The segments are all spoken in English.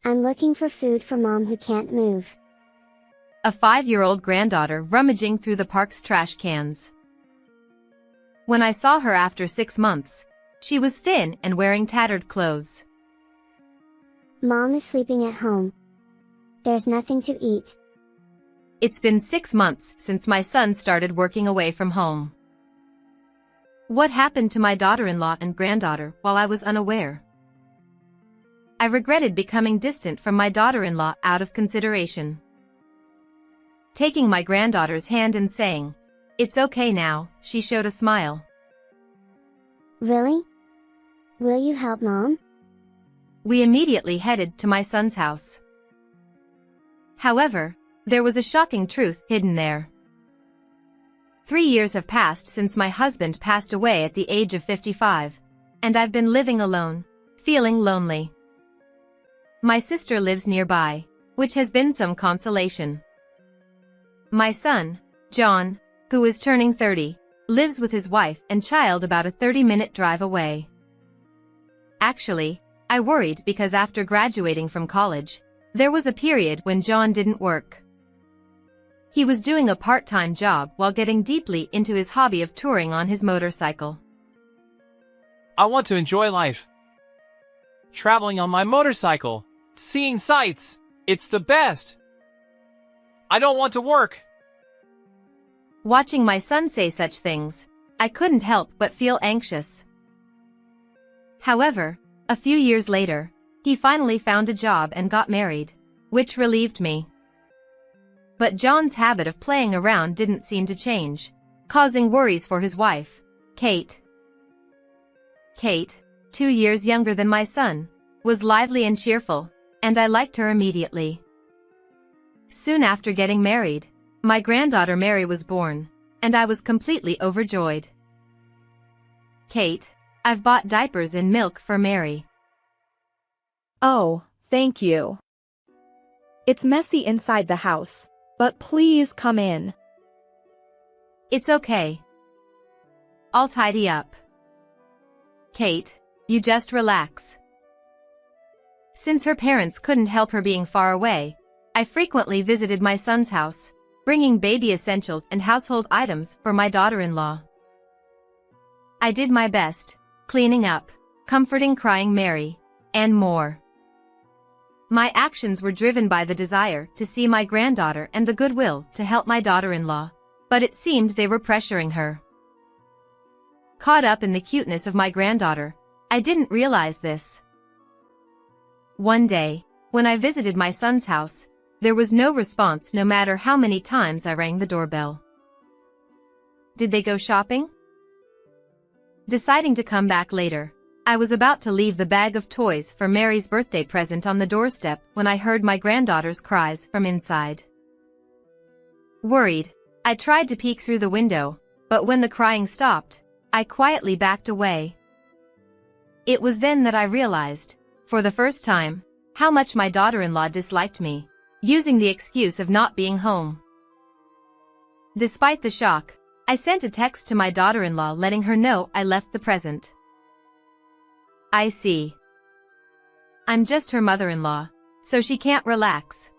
I'm looking for food for mom who can't move. A 5-year-old granddaughter rummaging through the park's trash cans. When I saw her after 6 months, she was thin and wearing tattered clothes. Mom is sleeping at home. There's nothing to eat. It's been 6 months since my son started working away from home. What happened to my daughter-in-law and granddaughter while I was unaware? I regretted becoming distant from my daughter-in-law out of consideration. Taking my granddaughter's hand and saying, "It's okay now," she showed a smile. Really? Will you help mom? We immediately headed to my son's house. However, there was a shocking truth hidden there. 3 years have passed since my husband passed away at the age of 55, and I've been living alone, feeling lonely. My sister lives nearby, which has been some consolation. My son, John, who is turning 30, lives with his wife and child about a 30-minute drive away. Actually, I worried because after graduating from college, there was a period when John didn't work. He was doing a part-time job while getting deeply into his hobby of touring on his motorcycle. I want to enjoy life. Traveling on my motorcycle, seeing sights, it's the best. I don't want to work. Watching my son say such things, I couldn't help but feel anxious. However, a few years later, he finally found a job and got married, which relieved me. But John's habit of playing around didn't seem to change, causing worries for his wife, Kate. Kate, 2 years younger than my son, was lively and cheerful, and I liked her immediately. Soon after getting married, my granddaughter Mary was born, and I was completely overjoyed. Kate, I've bought diapers and milk for Mary. Oh, thank you. It's messy inside the house, but please come in. It's okay. I'll tidy up. Kate, you just relax. Since her parents couldn't help her being far away, I frequently visited my son's house, bringing baby essentials and household items for my daughter-in-law. I did my best, cleaning up, comforting crying Mary, and more. My actions were driven by the desire to see my granddaughter and the goodwill to help my daughter-in-law, but it seemed they were pressuring her. Caught up in the cuteness of my granddaughter, I didn't realize this. One day, when I visited my son's house, there was no response no matter how many times I rang the doorbell. Did they go shopping? Deciding to come back later, I was about to leave the bag of toys for Mary's birthday present on the doorstep when I heard my granddaughter's cries from inside. Worried, I tried to peek through the window, but when the crying stopped, I quietly backed away. It was then that I realized, for the first time, how much my daughter-in-law disliked me, using the excuse of not being home. Despite the shock, I sent a text to my daughter-in-law letting her know I left the present. I see. I'm just her mother-in-law, so she can't relax.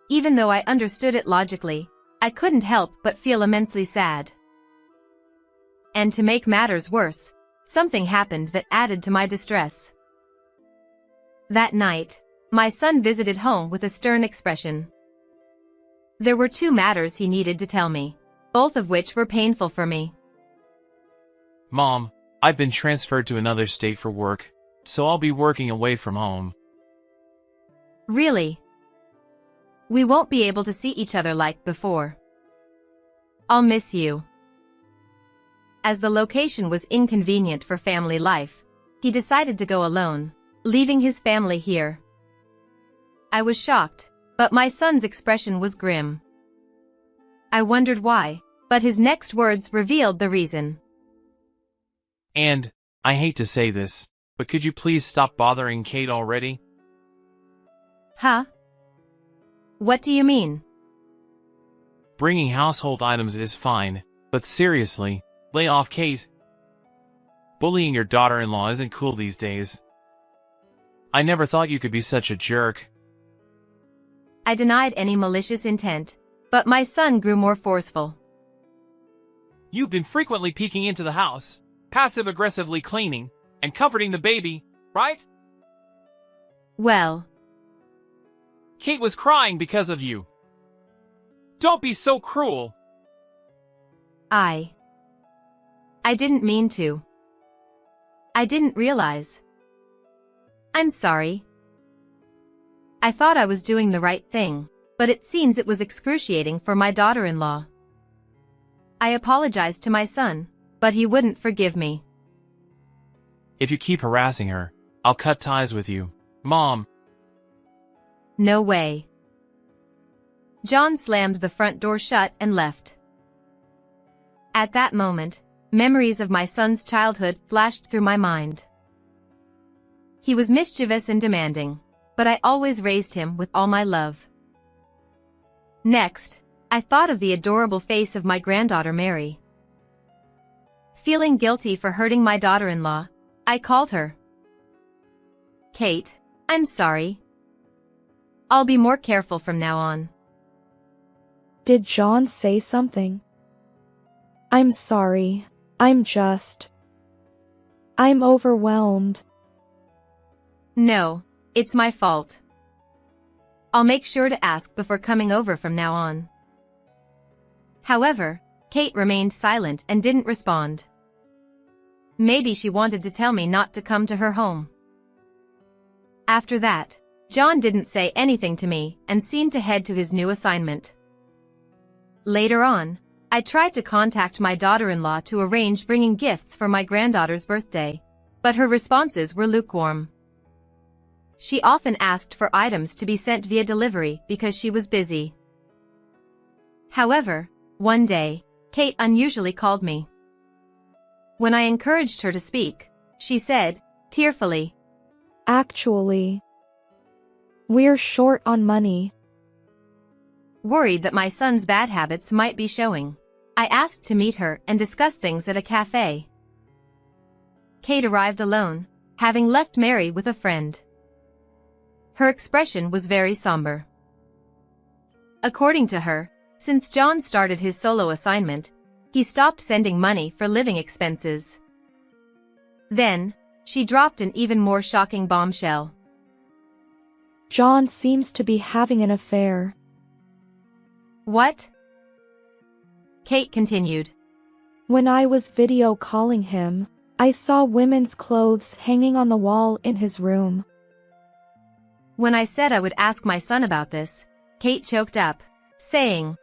Even though I understood it logically, I couldn't help but feel immensely sad. And to make matters worse, something happened that added to my distress. That night, my son visited home with a stern expression. There were 2 matters he needed to tell me, both of which were painful for me. Mom, I've been transferred to another state for work, so I'll be working away from home. Really? We won't be able to see each other like before. I'll miss you. As the location was inconvenient for family life, he decided to go alone, leaving his family here. I was shocked, but my son's expression was grim. I wondered why, but his next words revealed the reason. And, I hate to say this, but could you please stop bothering Kate already? Huh? What do you mean? Bringing household items is fine, but seriously, lay off Kate. Bullying your daughter-in-law isn't cool these days. I never thought you could be such a jerk. I denied any malicious intent, but my son grew more forceful. You've been frequently peeking into the house, passive-aggressively cleaning, and comforting the baby, right? Well, Kate was crying because of you. Don't be so cruel. I didn't mean to. I didn't realize. I'm sorry. I thought I was doing the right thing, but it seems it was excruciating for my daughter-in-law. I apologized to my son, but he wouldn't forgive me. If you keep harassing her, I'll cut ties with you, Mom. No way. John slammed the front door shut and left. At that moment, memories of my son's childhood flashed through my mind. He was mischievous and demanding, but I always raised him with all my love. Next, I thought of the adorable face of my granddaughter Mary. Feeling guilty for hurting my daughter-in-law, I called her. Kate, I'm sorry. I'll be more careful from now on. Did John say something? I'm sorry. I'm overwhelmed. No, it's my fault. I'll make sure to ask before coming over from now on. However, Kate remained silent and didn't respond. Maybe she wanted to tell me not to come to her home. After that, John didn't say anything to me and seemed to head to his new assignment. Later on, I tried to contact my daughter-in-law to arrange bringing gifts for my granddaughter's birthday, but her responses were lukewarm. She often asked for items to be sent via delivery because she was busy. However, one day, Kate unusually called me. When I encouraged her to speak, she said, tearfully, Actually, we're short on money. Worried that my son's bad habits might be showing, I asked to meet her and discuss things at a cafe. Kate arrived alone, having left Mary with a friend. Her expression was very somber. According to her, since John started his solo assignment, he stopped sending money for living expenses. Then, she dropped an even more shocking bombshell. John seems to be having an affair. What? Kate continued. When I was video calling him, I saw women's clothes hanging on the wall in his room. When I said I would ask my son about this, Kate choked up, saying,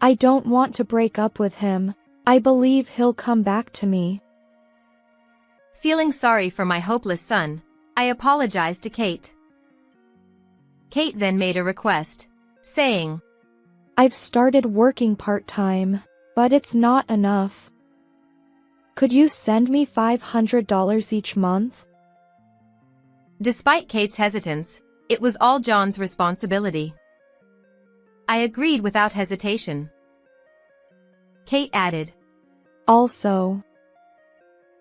I don't want to break up with him. I believe he'll come back to me. Feeling sorry for my hopeless son, I apologized to Kate. Kate then made a request, saying, I've started working part-time, but it's not enough. Could you send me $500 each month? Despite Kate's hesitance, it was all John's responsibility. I agreed without hesitation. Kate added, Also,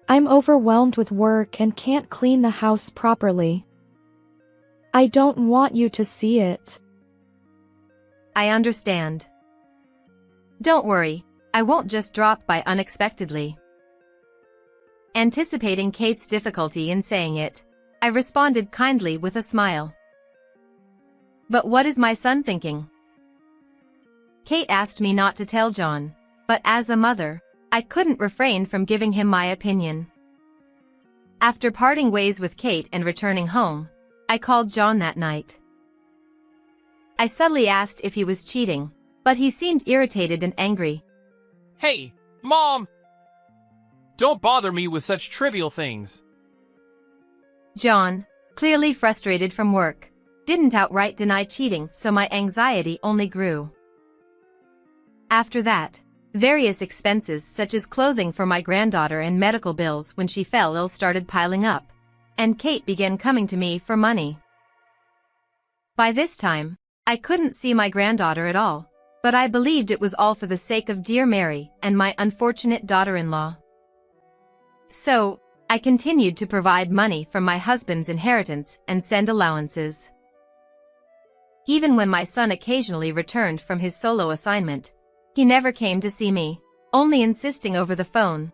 I'm overwhelmed with work and can't clean the house properly. I don't want you to see it. I understand. Don't worry, I won't just drop by unexpectedly. Anticipating Kate's difficulty in saying it, I responded kindly with a smile. But what is my son thinking? Kate asked me not to tell John, but as a mother, I couldn't refrain from giving him my opinion. After parting ways with Kate and returning home, I called John that night. I subtly asked if he was cheating, but he seemed irritated and angry. Hey, Mom! Don't bother me with such trivial things. John, clearly frustrated from work, didn't outright deny cheating, so my anxiety only grew. After that, various expenses such as clothing for my granddaughter and medical bills when she fell ill started piling up, and Kate began coming to me for money. By this time, I couldn't see my granddaughter at all, but I believed it was all for the sake of dear Mary and my unfortunate daughter-in-law. So, I continued to provide money from my husband's inheritance and send allowances. Even when my son occasionally returned from his solo assignment, he never came to see me, only insisting over the phone.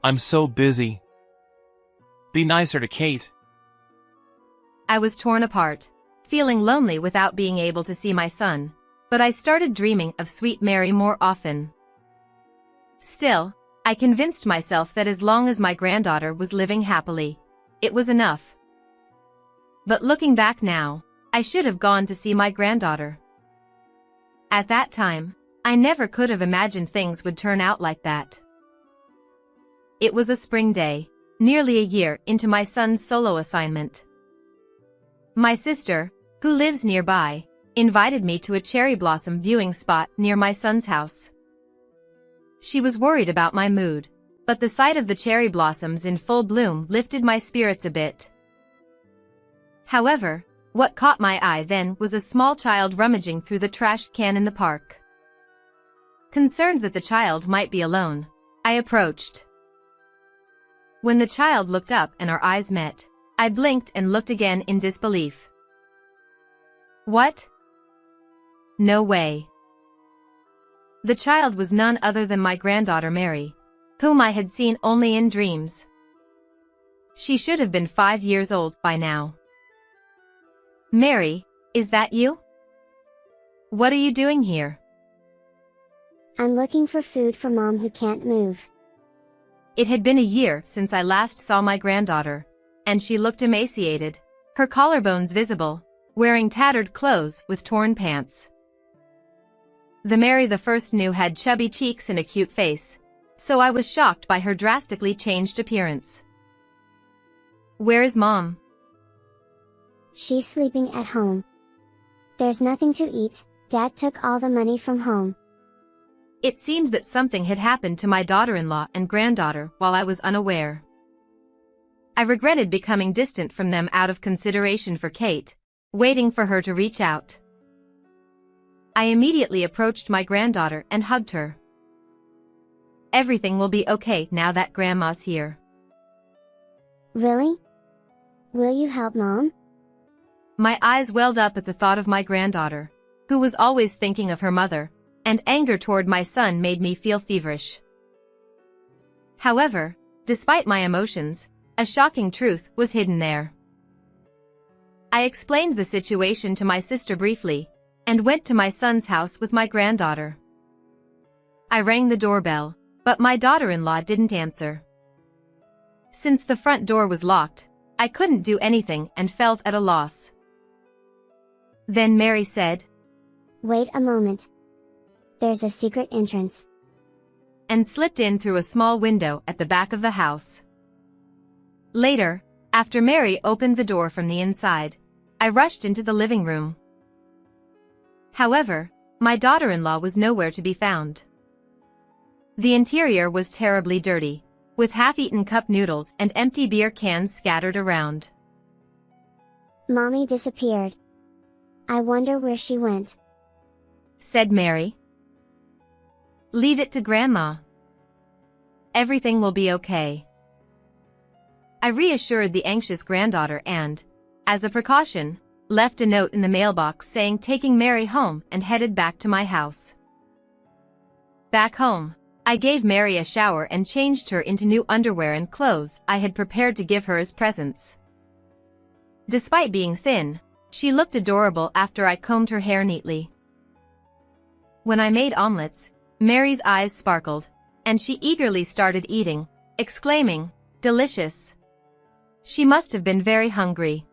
I'm so busy. Be nicer to Kate. I was torn apart, feeling lonely without being able to see my son, but I started dreaming of sweet Mary more often. Still, I convinced myself that as long as my granddaughter was living happily, it was enough. But looking back now, I should have gone to see my granddaughter. At that time, I never could have imagined things would turn out like that. It was a spring day, nearly a year into my son's solo assignment. My sister, who lives nearby, invited me to a cherry blossom viewing spot near my son's house. She was worried about my mood, but the sight of the cherry blossoms in full bloom lifted my spirits a bit. However, what caught my eye then was a small child rummaging through the trash can in the park. Concerned that the child might be alone, I approached. When the child looked up and our eyes met, I blinked and looked again in disbelief. What? No way. The child was none other than my granddaughter Mary, whom I had seen only in dreams. She should have been 5 years old by now. Mary, is that you? What are you doing here? I'm looking for food for Mom who can't move. It had been a year since I last saw my granddaughter, and she looked emaciated, her collarbones visible, wearing tattered clothes with torn pants. The Mary the first knew had chubby cheeks and a cute face, so I was shocked by her drastically changed appearance. Where is Mom? She's sleeping at home. There's nothing to eat, Dad took all the money from home. It seemed that something had happened to my daughter-in-law and granddaughter while I was unaware. I regretted becoming distant from them out of consideration for Kate, waiting for her to reach out. I immediately approached my granddaughter and hugged her. Everything will be okay now that Grandma's here. Really? Will you help Mom? My eyes welled up at the thought of my granddaughter, who was always thinking of her mother, and anger toward my son made me feel feverish. However, despite my emotions, a shocking truth was hidden there. I explained the situation to my sister briefly, and went to my son's house with my granddaughter. I rang the doorbell, but my daughter-in-law didn't answer. Since the front door was locked, I couldn't do anything and felt at a loss. Then Mary said, Wait a moment. There's a secret entrance. And slipped in through a small window at the back of the house. Later, after Mary opened the door from the inside, I rushed into the living room. However, my daughter-in-law was nowhere to be found. The interior was terribly dirty, with half-eaten cup noodles and empty beer cans scattered around. Mommy disappeared. I wonder where she went, said Mary. Leave it to Grandma. Everything will be okay. I reassured the anxious granddaughter and, as a precaution, left a note in the mailbox saying taking Mary home and headed back to my house. Back home, I gave Mary a shower and changed her into new underwear and clothes I had prepared to give her as presents. Despite being thin, she looked adorable after I combed her hair neatly. When I made omelets, Mary's eyes sparkled, and she eagerly started eating, exclaiming, "Delicious!" She must have been very hungry.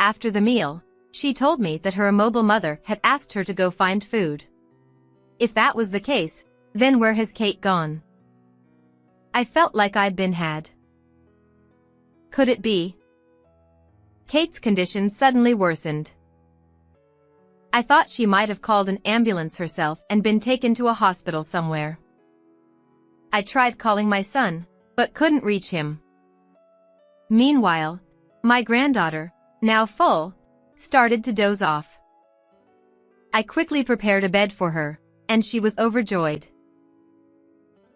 After the meal, she told me that her immobile mother had asked her to go find food. If that was the case, then where has Kate gone? I felt like I'd been had. Could it be? Kate's condition suddenly worsened. I thought she might have called an ambulance herself and been taken to a hospital somewhere. I tried calling my son, but couldn't reach him. Meanwhile, my granddaughter, now full, started to doze off. I quickly prepared a bed for her, and she was overjoyed.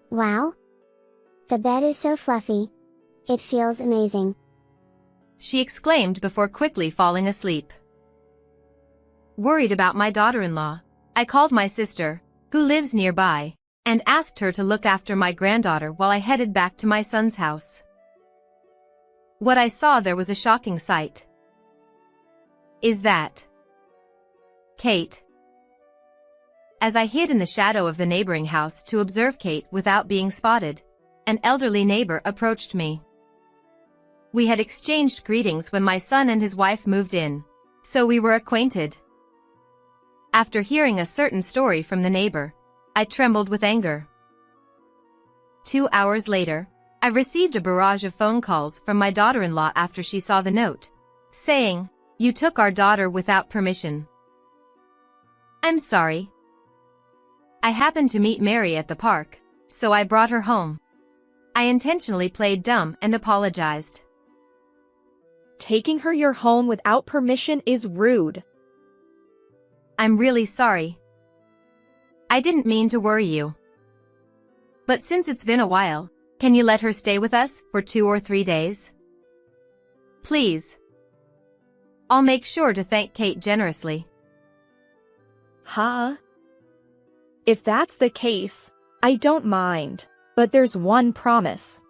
Wow! The bed is so fluffy, It feels amazing. She exclaimed before quickly falling asleep. Worried about my daughter-in-law, I called my sister, who lives nearby, and asked her to look after my granddaughter while I headed back to my son's house. What I saw there was a shocking sight. Is that Kate? As I hid in the shadow of the neighboring house to observe Kate without being spotted, an elderly neighbor approached me. We had exchanged greetings when my son and his wife moved in, so we were acquainted. After hearing a certain story from the neighbor, I trembled with anger. 2 hours later, I received a barrage of phone calls from my daughter-in-law after she saw the note, saying, "You took our daughter without permission." I'm sorry. I happened to meet Mary at the park, so I brought her home. I intentionally played dumb and apologized. Taking her your home without permission is rude. I'm really sorry. I didn't mean to worry you. But since it's been a while, can you let her stay with us for 2 or 3 days? Please. I'll make sure to thank Kate generously. Huh? If that's the case, I don't mind, but there's one promise.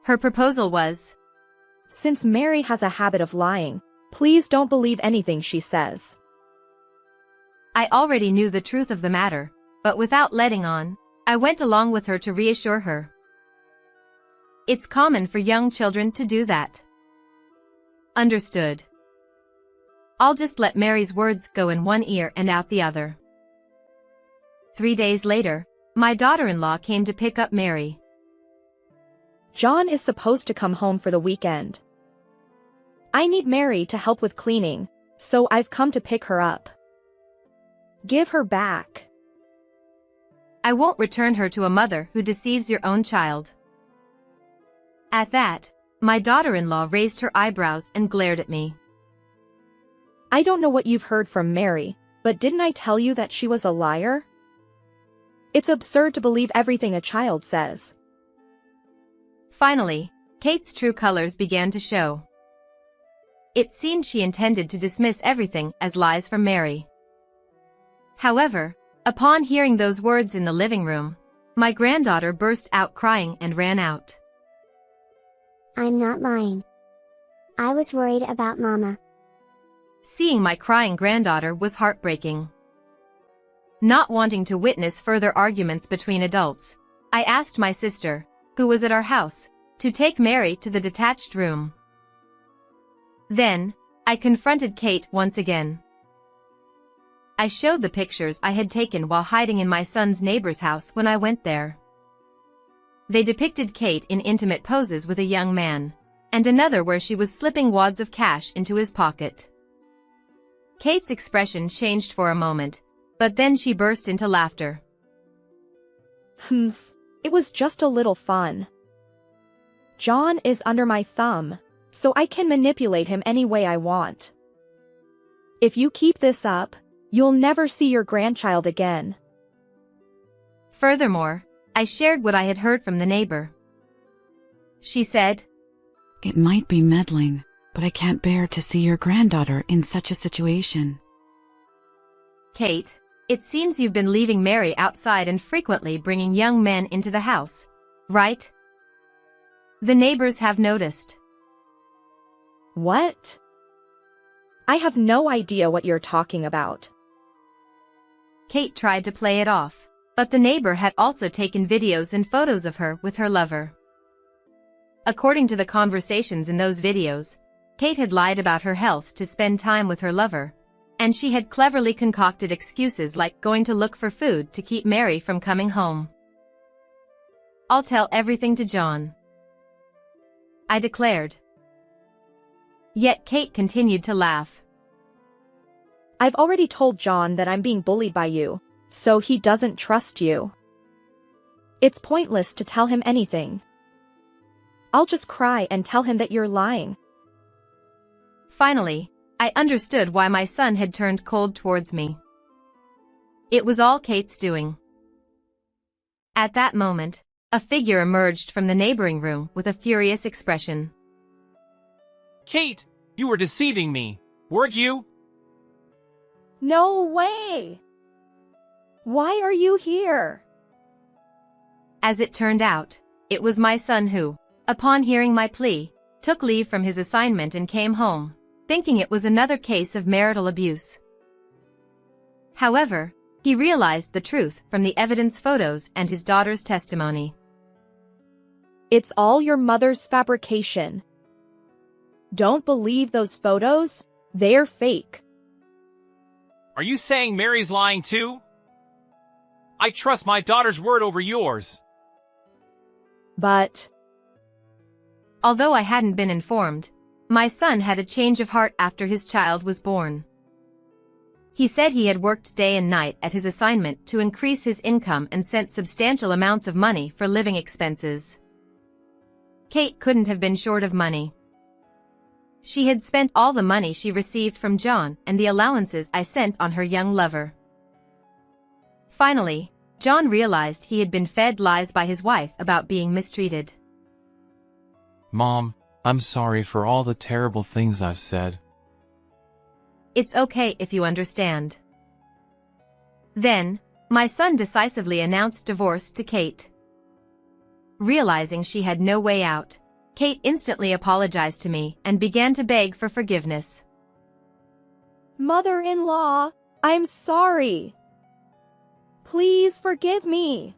Her proposal was, since Mary has a habit of lying, please don't believe anything she says. I already knew the truth of the matter, but without letting on, I went along with her to reassure her. It's common for young children to do that. Understood. I'll just let Mary's words go in one ear and out the other. 3 days later, my daughter-in-law came to pick up Mary. John is supposed to come home for the weekend. I need Mary to help with cleaning, so I've come to pick her up. Give her back. I won't return her to a mother who deceives your own child. At that, my daughter-in-law raised her eyebrows and glared at me. I don't know what you've heard from Mary, but didn't I tell you that she was a liar? It's absurd to believe everything a child says. Finally, Kate's true colors began to show. It seemed she intended to dismiss everything as lies from Mary. However, upon hearing those words in the living room, my granddaughter burst out crying and ran out. I'm not lying. I was worried about Mama. Seeing my crying granddaughter was heartbreaking. Not wanting to witness further arguments between adults, I asked my sister, who was at our house, to take Mary to the detached room. Then, I confronted Kate once again. I showed the pictures I had taken while hiding in my son's neighbor's house when I went there. They depicted Kate in intimate poses with a young man, and another where she was slipping wads of cash into his pocket. Kate's expression changed for a moment, but then she burst into laughter. It was just a little fun. John is under my thumb, so I can manipulate him any way I want. If you keep this up, you'll never see your grandchild again. Furthermore, I shared what I had heard from the neighbor. She said, "It might be meddling, but I can't bear to see your granddaughter in such a situation." Kate, it seems you've been leaving Mary outside and frequently bringing young men into the house, right? The neighbors have noticed. What? I have no idea what you're talking about. Kate tried to play it off, but the neighbor had also taken videos and photos of her with her lover. According to the conversations in those videos, Kate had lied about her health to spend time with her lover, and she had cleverly concocted excuses like going to look for food to keep Mary from coming home. "I'll tell everything to John," I declared. Yet Kate continued to laugh. I've already told John that I'm being bullied by you, so he doesn't trust you. It's pointless to tell him anything. I'll just cry and tell him that you're lying. Finally, I understood why my son had turned cold towards me. It was all Kate's doing. At that moment, a figure emerged from the neighboring room with a furious expression. Kate, you were deceiving me, weren't you? No way! Why are you here? As it turned out, it was my son who, upon hearing my plea, took leave from his assignment and came home, thinking it was another case of marital abuse. However, he realized the truth from the evidence photos and his daughter's testimony. It's all your mother's fabrication. Don't believe those photos, they're fake. Are you saying Mary's lying too? I trust my daughter's word over yours. But although I hadn't been informed, my son had a change of heart after his child was born. He said he had worked day and night at his assignment to increase his income and sent substantial amounts of money for living expenses. Kate couldn't have been short of money. She had spent all the money she received from John and the allowances I sent on her young lover. Finally, John realized he had been fed lies by his wife about being mistreated. Mom, I'm sorry for all the terrible things I've said. It's okay if you understand. Then, my son decisively announced divorce to Kate. Realizing she had no way out, Kate instantly apologized to me and began to beg for forgiveness. Mother-in-law, I'm sorry. Please forgive me.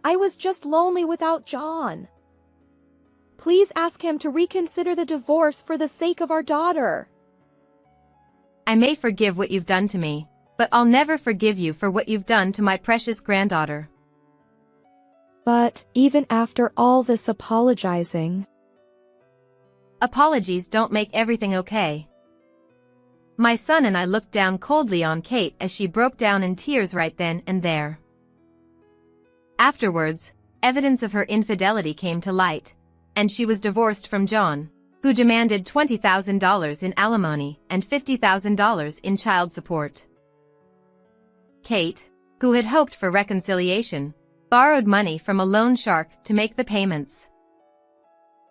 I was just lonely without John. Please ask him to reconsider the divorce for the sake of our daughter. I may forgive what you've done to me, but I'll never forgive you for what you've done to my precious granddaughter. But even after all this apologizing, apologies don't make everything okay. My son and I looked down coldly on Kate as she broke down in tears right then and there. Afterwards, evidence of her infidelity came to light, and she was divorced from John, who demanded $20,000 in alimony and $50,000 in child support. Kate, who had hoped for reconciliation, borrowed money from a loan shark to make the payments.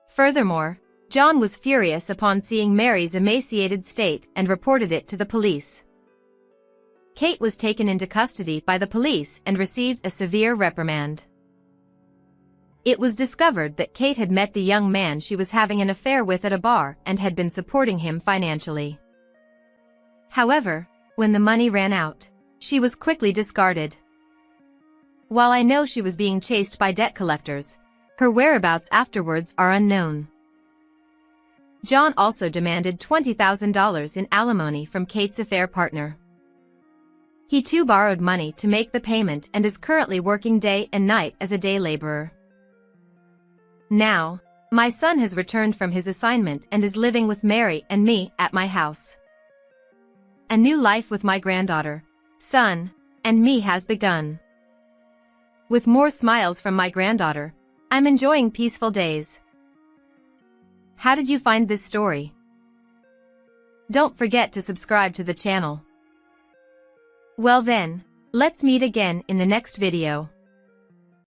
Furthermore, John was furious upon seeing Mary's emaciated state and reported it to the police. Kate was taken into custody by the police and received a severe reprimand. It was discovered that Kate had met the young man she was having an affair with at a bar and had been supporting him financially. However, when the money ran out, she was quickly discarded. While I know she was being chased by debt collectors, her whereabouts afterwards are unknown. John also demanded $20,000 in alimony from Kate's affair partner. He too borrowed money to make the payment and is currently working day and night as a day laborer. Now, my son has returned from his assignment and is living with Mary and me at my house. A new life with my granddaughter, son, and me has begun. With more smiles from my granddaughter, I'm enjoying peaceful days. How did you find this story? Don't forget to subscribe to the channel. Well then, let's meet again in the next video.